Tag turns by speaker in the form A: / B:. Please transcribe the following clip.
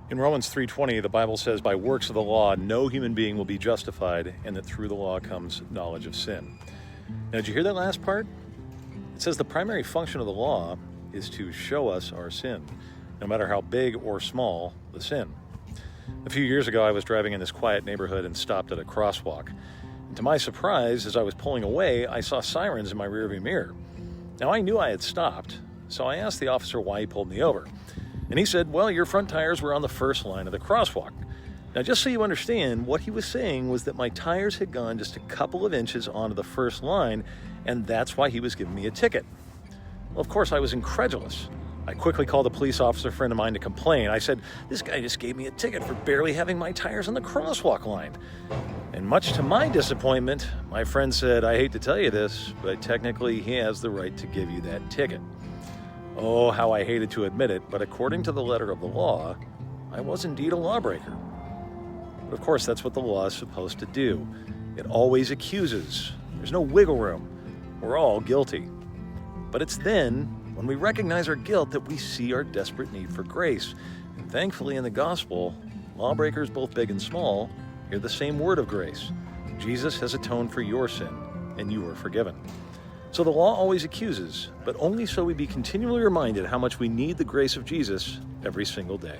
A: In Romans 3:20, the Bible says, by works of the law, no human being will be justified, and that through the law comes knowledge of sin. Now, did you hear that last part? It says the primary function of the law is to show us our sin, no matter how big or small the sin. A few years ago, I was driving in this quiet neighborhood and stopped at a crosswalk. And to my surprise, as I was pulling away, I saw sirens in my rearview mirror. Now, I knew I had stopped, so I asked the officer why he pulled me over. And he said, well, your front tires were on the first line of the crosswalk. Now, just so you understand, what he was saying was that my tires had gone just a couple of inches onto the first line, and that's why he was giving me a ticket. Well, of course, I was incredulous. I quickly called a police officer friend of mine to complain. I said, this guy just gave me a ticket for barely having my tires on the crosswalk line. And much to my disappointment, my friend said, I hate to tell you this, but technically he has the right to give you that ticket. Oh, how I hated to admit it, but according to the letter of the law, I was indeed a lawbreaker. But of course, that's what the law is supposed to do. It always accuses. There's no wiggle room. We're all guilty. But it's then, when we recognize our guilt, that we see our desperate need for grace. And thankfully, in the gospel, lawbreakers, both big and small, hear the same word of grace. Jesus has atoned for your sin, and you are forgiven. So the law always accuses, but only so we be continually reminded how much we need the grace of Jesus every single day.